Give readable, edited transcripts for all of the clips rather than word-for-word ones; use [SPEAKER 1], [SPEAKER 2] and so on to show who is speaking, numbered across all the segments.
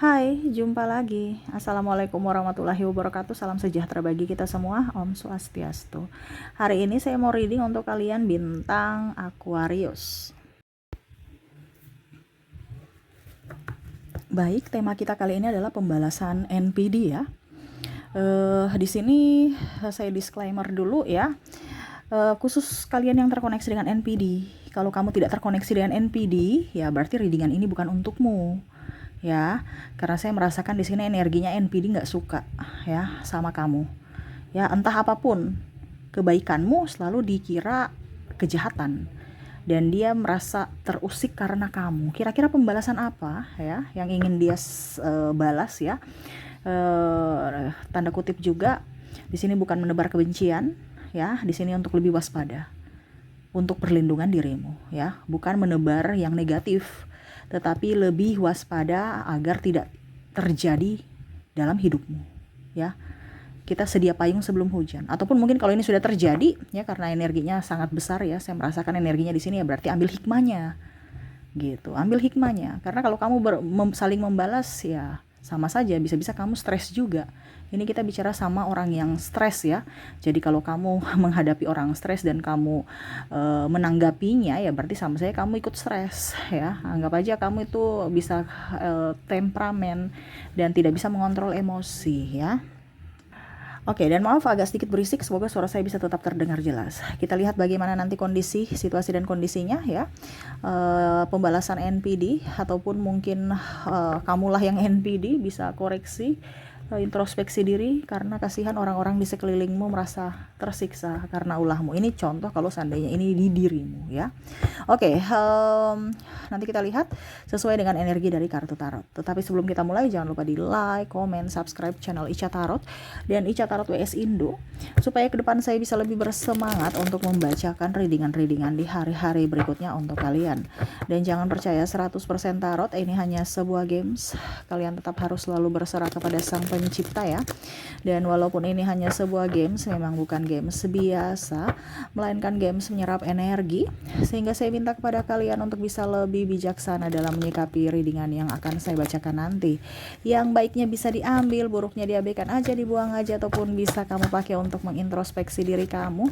[SPEAKER 1] Hai, jumpa lagi. Assalamualaikum warahmatullahi wabarakatuh. Salam sejahtera bagi kita semua. Om Swastiastu. Hari ini saya mau reading untuk kalian bintang Aquarius. Baik, tema kita kali ini adalah pembalasan NPD ya. Di sini saya disclaimer dulu ya. Khusus kalian yang terkoneksi dengan NPD. Kalau kamu tidak terkoneksi dengan NPD, ya berarti readingan ini bukan untukmu. Ya, karena saya merasakan di sini energinya NPD nggak suka ya sama kamu. Ya, entah apapun kebaikanmu selalu dikira kejahatan dan dia merasa terusik karena kamu. Kira-kira pembalasan apa ya yang ingin dia balas ya? Tanda kutip juga di sini bukan menebar kebencian ya, di sini untuk lebih waspada, untuk perlindungan dirimu ya, bukan menebar yang negatif, tetapi lebih waspada agar tidak terjadi dalam hidupmu ya. Kita sedia payung sebelum hujan, ataupun mungkin kalau ini sudah terjadi ya, karena energinya sangat besar ya, saya merasakan energinya di sini ya, berarti ambil hikmahnya gitu, ambil hikmahnya. Karena kalau kamu saling membalas ya sama saja, bisa-bisa kamu stres juga. Ini kita bicara sama orang yang stres ya. Jadi kalau kamu menghadapi orang stres dan kamu menanggapinya ya berarti sama saya kamu ikut stres ya. Anggap aja kamu itu bisa temperamen dan tidak bisa mengontrol emosi ya. Oke, dan maaf agak sedikit berisik, semoga suara saya bisa tetap terdengar jelas. Kita lihat bagaimana nanti kondisi, situasi dan kondisinya ya. Pembalasan NPD, ataupun mungkin kamulah yang NPD, bisa koreksi, introspeksi diri, karena kasihan orang-orang di sekelilingmu merasa tersiksa karena ulahmu. Ini contoh kalau seandainya ini di dirimu ya. Oke, nanti kita lihat sesuai dengan energi dari kartu tarot. Tetapi sebelum kita mulai, jangan lupa di like, comment, subscribe channel Ica Tarot dan Ica Tarot WS Indo, supaya ke depan saya bisa lebih bersemangat untuk membacakan readingan-readingan di hari-hari berikutnya untuk kalian. Dan jangan percaya 100% tarot, ini hanya sebuah games. Kalian tetap harus selalu berserah kepada Sang Pencipta ya. Dan walaupun ini hanya sebuah games, memang bukan games biasa, melainkan games menyerap energi, sehingga saya minta kepada kalian untuk bisa lebih bijaksana dalam menyikapi readingan yang akan saya bacakan nanti. Yang baiknya bisa diambil, buruknya diabaikan aja, dibuang aja, ataupun bisa kamu pakai untuk mengintrospeksi diri kamu,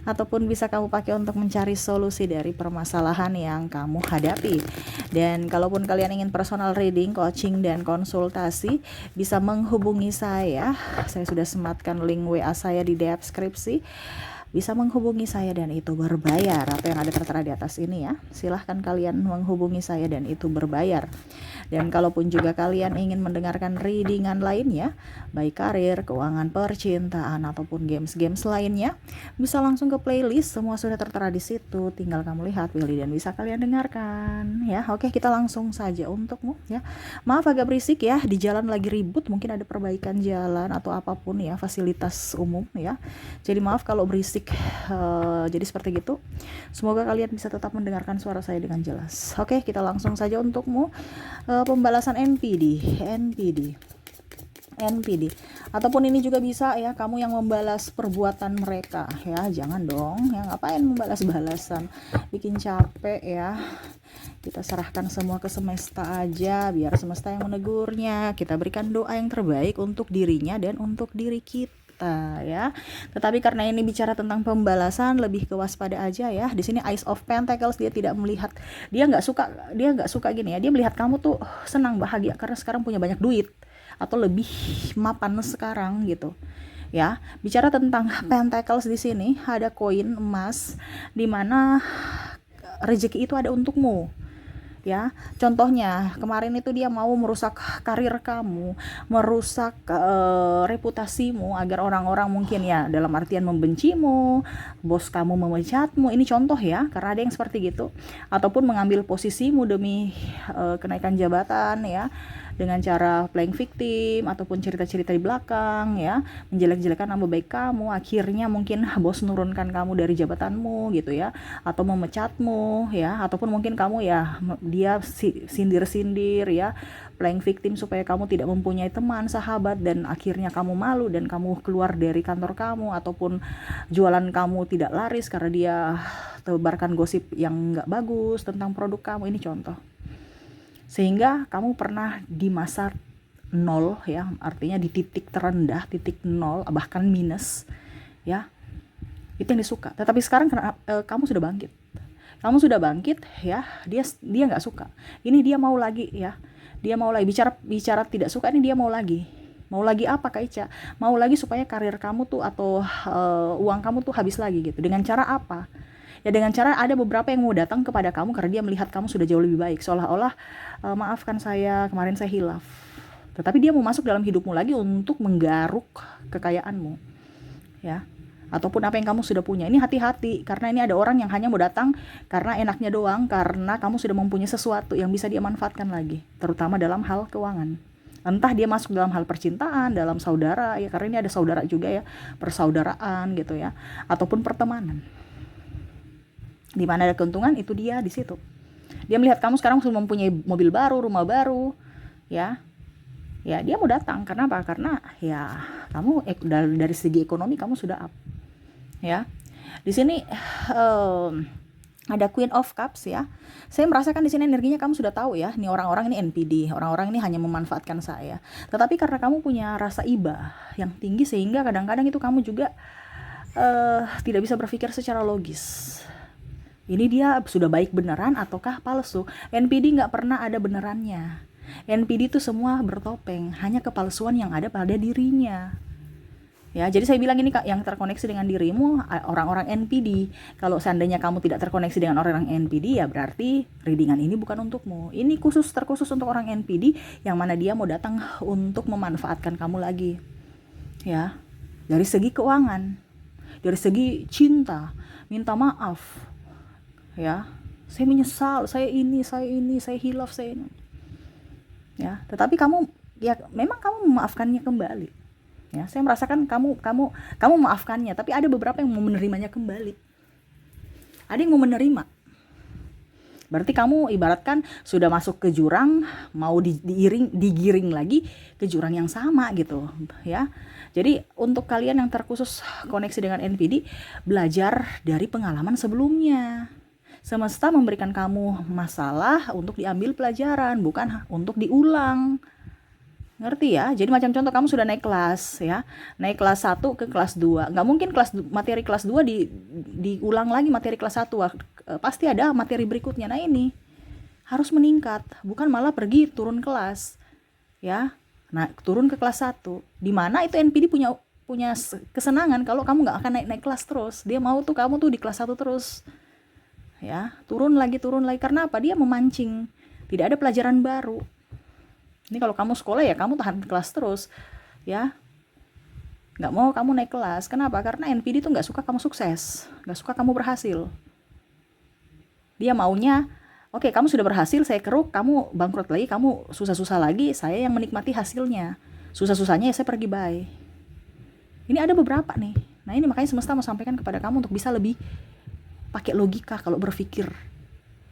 [SPEAKER 1] ataupun bisa kamu pakai untuk mencari solusi dari permasalahan yang kamu hadapi. Dan kalaupun kalian ingin personal reading, coaching, dan konsultasi, bisa menghubungi saya. Saya sudah sematkan link WA saya di deskripsi. Bisa menghubungi saya dan itu berbayar, atau yang ada tertera di atas ini ya. Silahkan kalian menghubungi saya dan itu berbayar. Dan kalaupun juga kalian ingin mendengarkan readingan lainnya, baik karir, keuangan, percintaan, ataupun games-games lainnya, bisa langsung ke playlist, semua sudah tertera di situ. Tinggal kamu lihat, pilih, dan bisa kalian dengarkan ya. Oke, kita langsung saja untukmu ya. Maaf agak berisik ya, di jalan lagi ribut, mungkin ada perbaikan jalan atau apapun ya, fasilitas umum ya. Jadi maaf kalau berisik. Jadi seperti gitu. Semoga kalian bisa tetap mendengarkan suara saya dengan jelas. Oke, kita langsung saja untukmu. Pembalasan NPD. Ataupun ini juga bisa ya, kamu yang membalas perbuatan mereka ya. Jangan dong, ya ngapain membalas-balasan, bikin capek ya. Kita serahkan semua ke semesta aja, biar semesta yang menegurnya. Kita berikan doa yang terbaik untuk dirinya dan untuk diri kita ya. Tetapi karena ini bicara tentang pembalasan, lebih ke waspada aja ya. Di sini Ace of Pentacles, dia tidak melihat, dia nggak suka gini ya. Dia melihat kamu tuh senang, bahagia karena sekarang punya banyak duit atau lebih mapan sekarang gitu ya. Bicara tentang Pentacles, di sini ada koin emas, di mana rezeki itu ada untukmu ya. Contohnya kemarin itu dia mau merusak karir kamu, merusak reputasimu, agar orang-orang mungkin ya dalam artian membencimu, bos kamu memecatmu. Ini contoh ya, karena ada yang seperti gitu. Ataupun mengambil posisimu demi kenaikan jabatan ya, dengan cara playing victim ataupun cerita-cerita di belakang ya, menjelek-jelekan nama baik kamu. Akhirnya mungkin bos menurunkan kamu dari jabatanmu gitu ya, atau memecatmu ya, ataupun mungkin kamu ya dia sindir-sindir ya, playing victim supaya kamu tidak mempunyai teman, sahabat, dan akhirnya kamu malu dan kamu keluar dari kantor kamu, ataupun jualan kamu tidak laris karena dia tebarkan gosip yang nggak bagus tentang produk kamu. Ini contoh. Sehingga kamu pernah di masa nol ya, artinya di titik terendah, titik nol bahkan minus ya, itu yang disuka. Tetapi sekarang kamu sudah bangkit, ya, dia nggak suka, ini dia mau lagi ya, dia mau lagi bicara tidak suka, ini dia mau lagi apa Kak Ica? Mau lagi supaya karir kamu tuh atau uang kamu tuh habis lagi gitu. Dengan cara apa? Ya dengan cara ada beberapa yang mau datang kepada kamu karena dia melihat kamu sudah jauh lebih baik, seolah-olah maafkan saya, kemarin saya hilaf. Tetapi dia mau masuk dalam hidupmu lagi untuk menggaruk kekayaanmu ya, ataupun apa yang kamu sudah punya. Ini hati-hati, karena ini ada orang yang hanya mau datang karena enaknya doang, karena kamu sudah mempunyai sesuatu yang bisa dia manfaatkan lagi, terutama dalam hal keuangan. Entah dia masuk dalam hal percintaan, dalam saudara ya, karena ini ada saudara juga ya, persaudaraan gitu ya, ataupun pertemanan. Di mana ada keuntungan itu dia di situ. Dia melihat kamu sekarang sudah mempunyai mobil baru, rumah baru ya. Ya dia mau datang karena apa? Karena ya kamu dari segi ekonomi kamu sudah up ya. Di sini ada Queen of Cups ya. Saya merasakan di sini energinya kamu sudah tahu ya, nih orang-orang ini NPD, orang-orang ini hanya memanfaatkan saya. Tetapi karena kamu punya rasa iba yang tinggi sehingga kadang-kadang itu kamu juga tidak bisa berpikir secara logis. Ini dia sudah baik beneran ataukah palsu? NPD nggak pernah ada benerannya. NPD itu semua bertopeng, hanya kepalsuan yang ada pada dirinya. Ya, jadi saya bilang ini Kak, yang terkoneksi dengan dirimu orang-orang NPD. Kalau seandainya kamu tidak terkoneksi dengan orang-orang NPD, ya berarti readingan ini bukan untukmu. Ini terkhusus untuk orang NPD yang mana dia mau datang untuk memanfaatkan kamu lagi. Ya, dari segi keuangan, dari segi cinta, minta maaf. Ya, saya menyesal, saya hilaf, saya ini. Ya, tetapi kamu ya memang kamu memaafkannya kembali. Ya, saya merasakan kamu memaafkannya, tapi ada beberapa yang mau menerimanya kembali. Ada yang mau menerima. Berarti kamu ibaratkan sudah masuk ke jurang, mau digiring lagi ke jurang yang sama gitu, ya. Jadi untuk kalian yang terkhusus koneksi dengan NPD, belajar dari pengalaman sebelumnya. Semesta memberikan kamu masalah untuk diambil pelajaran, bukan untuk diulang. Ngerti ya? Jadi macam contoh kamu sudah naik kelas ya. Naik kelas 1 ke kelas 2. Nggak mungkin materi kelas 2 diulang lagi materi kelas 1. Pasti ada materi berikutnya. Nah ini harus meningkat, bukan malah pergi turun kelas. Ya. Nah, turun ke kelas 1. Di mana itu NPD punya kesenangan kalau kamu nggak akan naik kelas terus. Dia mau tuh kamu tuh di kelas 1 terus. Ya, turun lagi karena apa? Dia memancing, tidak ada pelajaran baru. Ini kalau kamu sekolah ya kamu tahan kelas terus ya, nggak mau kamu naik kelas. Kenapa? Karena NPD tuh nggak suka kamu sukses, nggak suka kamu berhasil. Dia maunya oke, kamu sudah berhasil, saya keruk, kamu bangkrut lagi, kamu susah-susah lagi, saya yang menikmati hasilnya, susah-susahnya ya saya pergi, bye. Ini ada beberapa nih. Nah ini makanya semesta mau sampaikan kepada kamu untuk bisa lebih pakai logika kalau berpikir,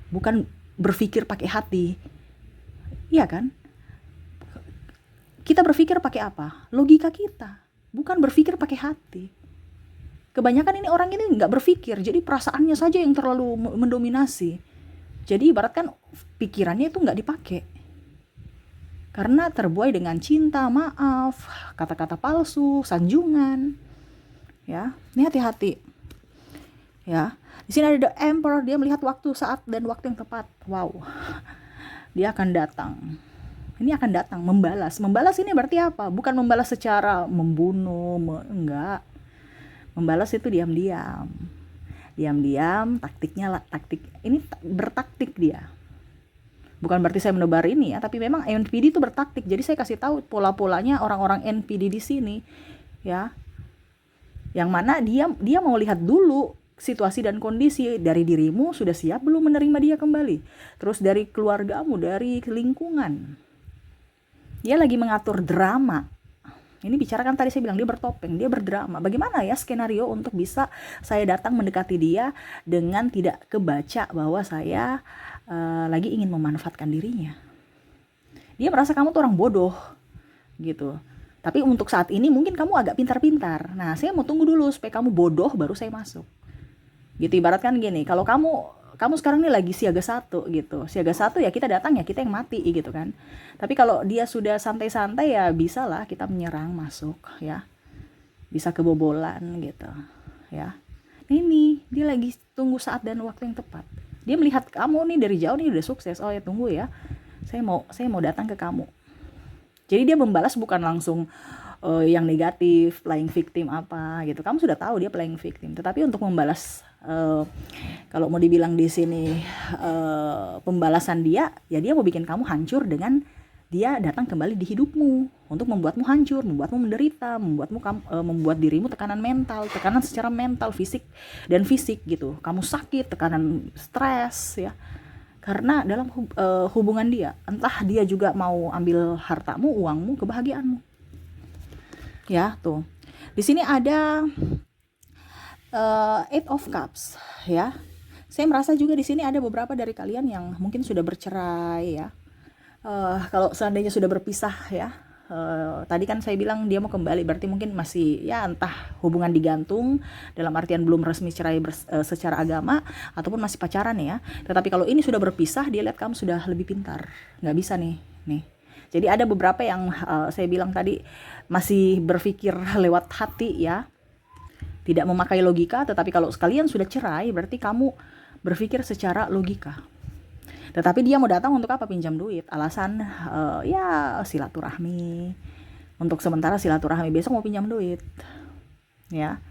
[SPEAKER 1] bukan berpikir pakai hati. Iya kan? Kita berpikir pakai apa? Logika kita, bukan berpikir pakai hati. Kebanyakan ini orang ini nggak berpikir, jadi perasaannya saja yang terlalu mendominasi. Jadi ibaratkan pikirannya itu nggak dipakai. Karena terbuai dengan cinta, maaf, kata-kata palsu, sanjungan. Ya, ini hati-hati. Ya. Di sini ada The Emperor, dia melihat waktu, saat, dan waktu yang tepat. Wow. Dia akan datang. Ini akan datang, membalas. Membalas ini berarti apa? Bukan membalas secara membunuh, enggak. Membalas itu diam-diam. Diam-diam, taktik. Ini bertaktik dia. Bukan berarti saya menebar ini ya, tapi memang NPD itu bertaktik. Jadi saya kasih tahu pola-polanya orang-orang NPD di sini, ya. Yang mana dia mau lihat dulu situasi dan kondisi dari dirimu, sudah siap belum menerima dia kembali. Terus dari keluargamu, dari lingkungan. Dia lagi mengatur drama. Ini bicarakan tadi saya bilang dia bertopeng, dia berdrama. Bagaimana ya skenario untuk bisa saya datang mendekati dia dengan tidak kebaca bahwa saya lagi ingin memanfaatkan dirinya. Dia merasa kamu tuh orang bodoh gitu. Tapi untuk saat ini mungkin kamu agak pintar-pintar. Nah, saya mau tunggu dulu supaya kamu bodoh baru saya masuk. Gitu, ibaratkan gini, kalau kamu kamu sekarang nih lagi siaga satu gitu. Siaga satu ya kita datang ya kita yang mati gitu kan. Tapi kalau dia sudah santai-santai ya bisa lah kita menyerang masuk ya. Bisa kebobolan gitu ya. Ini dia lagi tunggu saat dan waktu yang tepat. Dia melihat kamu nih dari jauh nih udah sukses. Oh ya tunggu ya. Saya mau datang ke kamu. Jadi dia membalas bukan langsung yang negatif, playing victim apa gitu. Kamu sudah tahu dia playing victim. Tetapi untuk membalas kalau mau dibilang di sini pembalasan dia, ya dia mau bikin kamu hancur dengan dia datang kembali di hidupmu untuk membuatmu hancur, membuatmu menderita, membuat dirimu tekanan mental, tekanan secara mental, fisik dan fisik gitu. Kamu sakit, tekanan stres ya. Karena dalam hubungan dia, entah dia juga mau ambil hartamu, uangmu, kebahagiaanmu. Ya, tuh. Di sini ada Eight of Cups, ya. Saya merasa juga di sini ada beberapa dari kalian yang mungkin sudah bercerai, ya. Kalau seandainya sudah berpisah, ya. Tadi kan saya bilang dia mau kembali, berarti mungkin masih, ya entah hubungan digantung, dalam artian belum resmi cerai secara agama, ataupun masih pacaran ya. Tetapi kalau ini sudah berpisah, dia lihat kamu sudah lebih pintar. Nggak bisa nih. Jadi ada beberapa yang saya bilang tadi masih berpikir lewat hati ya, tidak memakai logika. Tetapi kalau sekalian sudah cerai berarti kamu berpikir secara logika. Tetapi dia mau datang untuk apa? Pinjam duit. Alasan ya silaturahmi. Untuk sementara silaturahmi, besok mau pinjam duit. Ya.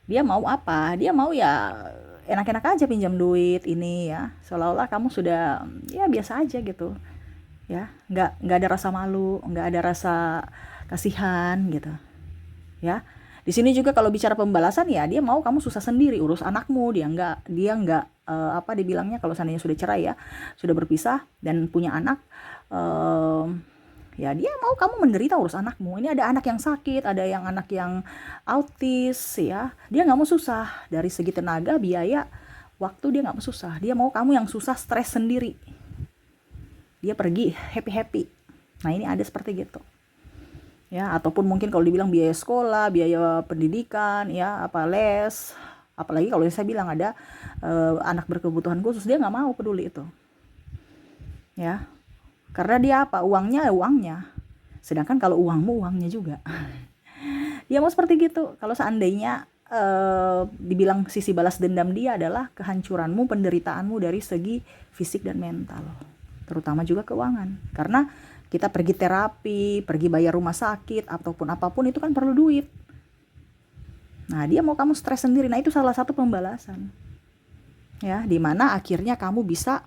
[SPEAKER 1] Dia mau apa? Dia mau ya enak-enak aja pinjam duit ini ya. Seolah-olah kamu sudah ya biasa aja gitu. Ya, nggak ada rasa malu, nggak ada rasa kasihan gitu. Ya. Di sini juga kalau bicara pembalasan ya dia mau kamu susah sendiri urus anakmu, dia nggak apa dibilangnya kalau seandainya sudah cerai ya, sudah berpisah dan punya anak, ya dia mau kamu menderita urus anakmu. Ini ada anak yang sakit, ada yang anak yang autis ya, dia nggak mau susah dari segi tenaga, biaya, waktu, dia nggak mau susah. Dia mau kamu yang susah, stres sendiri. Dia pergi happy. Nah ini ada seperti gitu. Ya, ataupun mungkin kalau dibilang biaya sekolah, biaya pendidikan, ya apa les, apalagi kalau saya bilang ada anak berkebutuhan khusus, dia nggak mau peduli itu. Ya, karena dia apa? Uangnya, sedangkan kalau uangmu, uangnya juga. Dia mau seperti gitu. Kalau seandainya dibilang sisi balas dendam dia adalah kehancuranmu, penderitaanmu dari segi fisik dan mental, terutama juga keuangan. Karena kita pergi terapi, pergi bayar rumah sakit, ataupun apapun itu kan perlu duit. Nah, dia mau kamu stres sendiri. Nah, itu salah satu pembalasan. Ya, dimana akhirnya kamu bisa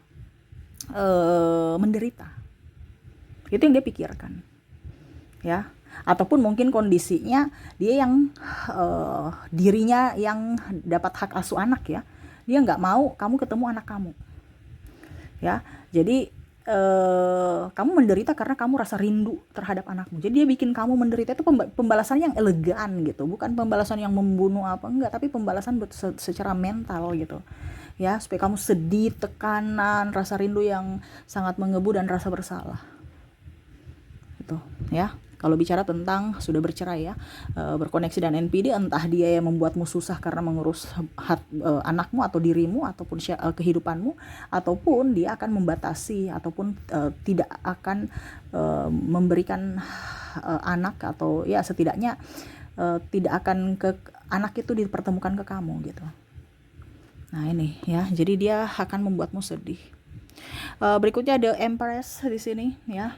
[SPEAKER 1] menderita. Itu yang dia pikirkan. Ya, ataupun mungkin kondisinya dia yang dirinya yang dapat hak asuh anak ya. Dia nggak mau kamu ketemu anak kamu. Ya, jadi kamu menderita karena kamu rasa rindu terhadap anakmu. Jadi dia bikin kamu menderita, itu pembalasan yang elegan gitu, bukan pembalasan yang membunuh apa enggak, tapi pembalasan secara mental gitu. Ya, supaya kamu sedih, tekanan, rasa rindu yang sangat mengebu dan rasa bersalah. Itu, ya. Kalau bicara tentang sudah bercerai ya, berkoneksi dan NPD, entah dia yang membuatmu susah karena mengurus anakmu atau dirimu ataupun kehidupanmu, ataupun dia akan membatasi ataupun tidak akan memberikan anak, atau ya setidaknya tidak akan ke anak itu dipertemukan ke kamu gitu. Nah ini ya, jadi dia akan membuatmu sedih. Berikutnya ada Empress di sini ya.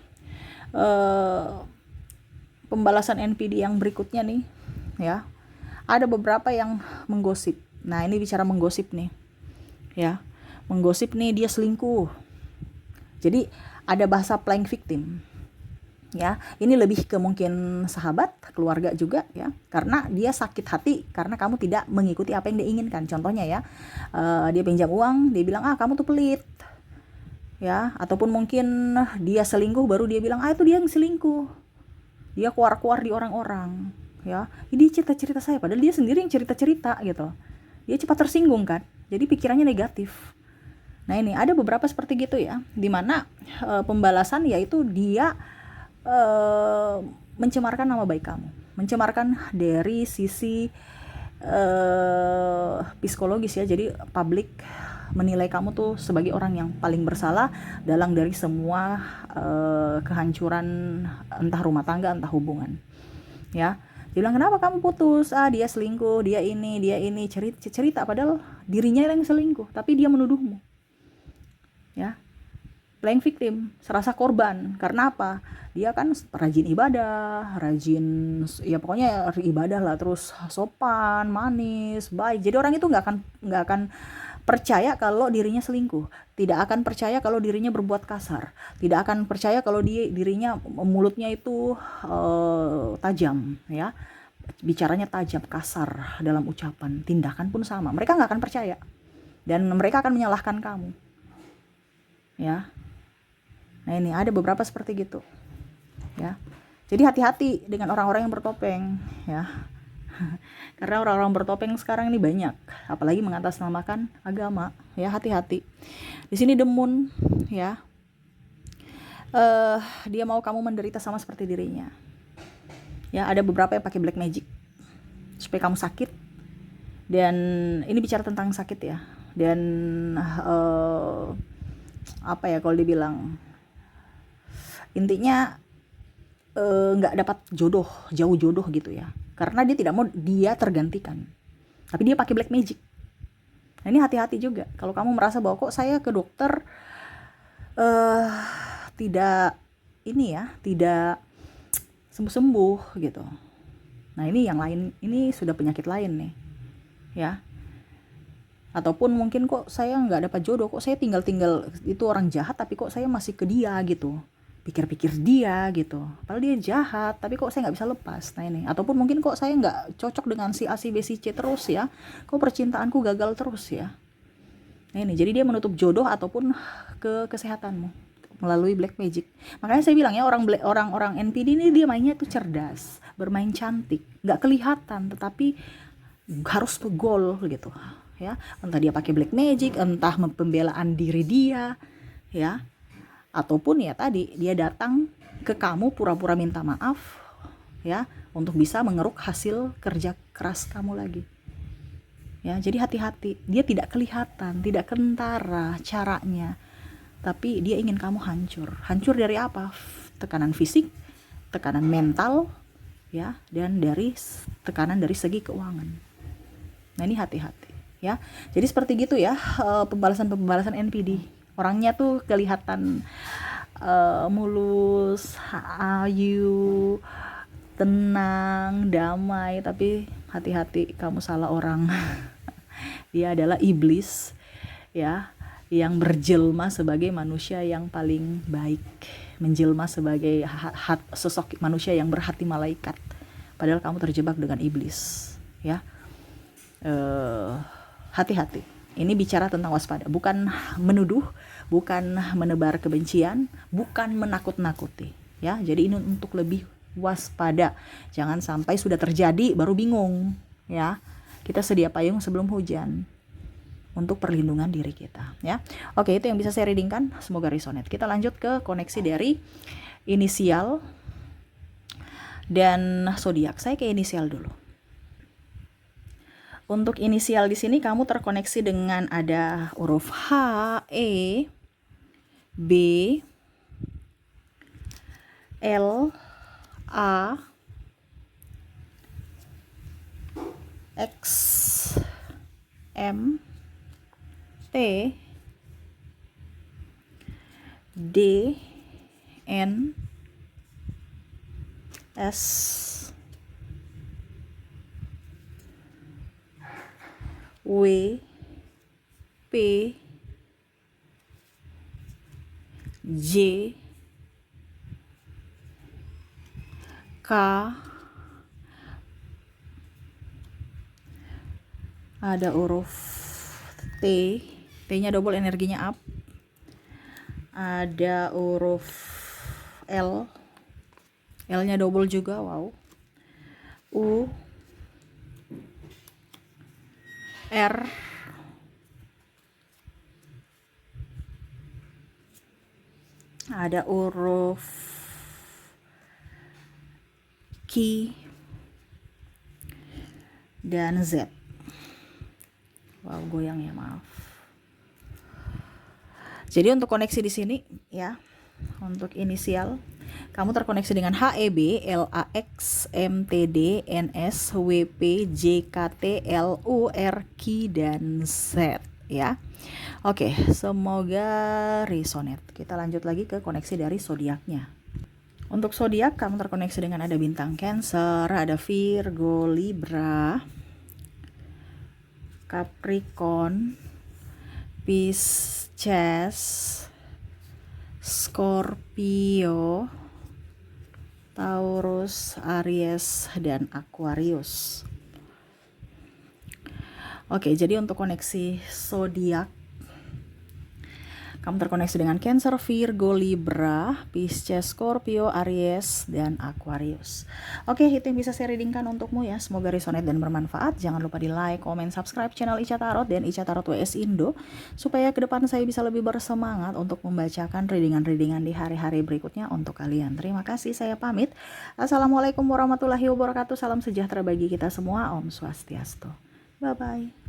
[SPEAKER 1] Pembalasan NPD yang berikutnya nih ya, ada beberapa yang menggosip. Nah ini bicara menggosip nih ya, menggosip nih dia selingkuh. Jadi ada bahasa playing victim ya, ini lebih ke mungkin sahabat, keluarga juga ya, karena dia sakit hati karena kamu tidak mengikuti apa yang dia inginkan. Contohnya ya, dia pinjam uang, dia bilang kamu tuh pelit ya, ataupun mungkin dia selingkuh baru dia bilang itu dia yang selingkuh. Dia keluar di orang-orang ya, ini cerita saya, padahal dia sendiri yang cerita gitu. Dia cepat tersinggung kan, jadi pikirannya negatif. Nah ini ada beberapa seperti gitu ya, dimana pembalasan yaitu dia mencemarkan nama baik kamu, mencemarkan dari sisi psikologis ya. Jadi public menilai kamu tuh sebagai orang yang paling bersalah dalam dari semua kehancuran entah rumah tangga entah hubungan, ya. Dia bilang, kenapa kamu putus? Dia selingkuh, dia ini, cerita padahal dirinya yang selingkuh, tapi dia menuduhmu, ya. Playing victim, serasa korban. Karena apa? Dia kan rajin ibadah, ya pokoknya ibadah lah, terus sopan, manis, baik. Jadi orang itu nggak akan percaya kalau dirinya selingkuh, tidak akan percaya kalau dirinya berbuat kasar, tidak akan percaya kalau dirinya mulutnya itu tajam, ya, bicaranya tajam, kasar dalam ucapan, tindakan pun sama. Mereka nggak akan percaya dan mereka akan menyalahkan kamu, ya. Nah ini ada beberapa seperti gitu, ya. Jadi hati-hati dengan orang-orang yang bertopeng, ya. Karena orang-orang bertopeng sekarang ini banyak, apalagi mengatasnamakan agama, ya. Hati-hati. Di sini The Moon, ya. Dia mau kamu menderita sama seperti dirinya. Ya, ada beberapa yang pakai black magic supaya kamu sakit. Dan ini bicara tentang sakit, ya. Dan apa ya kalau dibilang, intinya nggak dapat jodoh, jauh jodoh gitu, ya, karena dia tidak mau dia tergantikan, tapi dia pakai black magic. Nah ini hati-hati juga kalau kamu merasa bahwa kok saya ke dokter tidak ini, ya, tidak sembuh-sembuh gitu. Nah ini yang lain, ini sudah penyakit lain nih, ya. Ataupun mungkin kok saya nggak dapat jodoh, kok saya tinggal itu orang jahat tapi kok saya masih ke dia gitu, pikir-pikir dia gitu, padahal dia jahat tapi kok saya nggak bisa lepas. Nah ini, ataupun mungkin kok saya nggak cocok dengan si A, si B, si C terus, ya, kok percintaanku gagal terus, ya. Nah ini, jadi dia menutup jodoh ataupun ke kesehatanmu melalui black magic. Makanya saya bilang, ya, orang NPD ini dia mainnya tuh cerdas, bermain cantik, nggak kelihatan tetapi harus ke goal gitu, ya. Entah dia pakai black magic, entah pembelaan diri dia, ya, ataupun ya tadi dia datang ke kamu pura-pura minta maaf, ya, untuk bisa mengeruk hasil kerja keras kamu lagi, ya. Jadi hati-hati, dia tidak kelihatan, tidak kentara caranya, tapi dia ingin kamu hancur dari apa? Tekanan fisik, tekanan mental, ya, dan dari tekanan dari segi keuangan. Nah ini hati-hati, ya. Jadi seperti gitu, ya, pembalasan NPD. Orangnya tuh kelihatan mulus, ayu, tenang, damai, tapi hati-hati, kamu salah orang. Dia adalah iblis, ya, yang berjelma sebagai manusia yang paling baik, menjelma sebagai sosok manusia yang berhati malaikat, padahal kamu terjebak dengan iblis, ya. Hati-hati. Ini bicara tentang waspada, bukan menuduh, bukan menebar kebencian, bukan menakut-nakuti, ya. Jadi ini untuk lebih waspada. Jangan sampai sudah terjadi baru bingung, ya. Kita sedia payung sebelum hujan untuk perlindungan diri kita, ya. Oke, itu yang bisa saya readingkan. Semoga resonate. Kita lanjut ke koneksi dari inisial dan zodiak. Saya ke inisial dulu. Untuk inisial di sini kamu terkoneksi dengan ada huruf H, E, B, L, A, X, M, T, D, N, S, W, P, J, K, ada huruf T, T-nya double, energinya up. Ada huruf L, L-nya double juga, wow. U, R, ada huruf Q dan Z. Wow, goyang ya, maaf. Jadi untuk koneksi di sini ya, untuk inisial kamu terkoneksi dengan HEB, LAX, MTD, NS, WP, JKT, LU, RQ, dan Z ya. Oke, semoga resonate. Kita lanjut lagi ke koneksi dari zodiaknya. Untuk zodiak kamu terkoneksi dengan ada bintang Cancer, ada Virgo, Libra, Capricorn, Pisces, Scorpio, Taurus, Aries, dan Aquarius. Oke, jadi untuk koneksi zodiak kamu terkoneksi dengan Cancer, Virgo, Libra, Pisces, Scorpio, Aries, dan Aquarius. Oke, itu yang bisa saya readingkan untukmu ya. Semoga resonate dan bermanfaat. Jangan lupa di like, comment, subscribe channel Ica Tarot dan Ica Tarot WS Indo, supaya ke depan saya bisa lebih bersemangat untuk membacakan readingan-readingan di hari-hari berikutnya untuk kalian. Terima kasih, saya pamit. Assalamualaikum warahmatullahi wabarakatuh. Salam sejahtera bagi kita semua. Om Swastiastu. Bye-bye.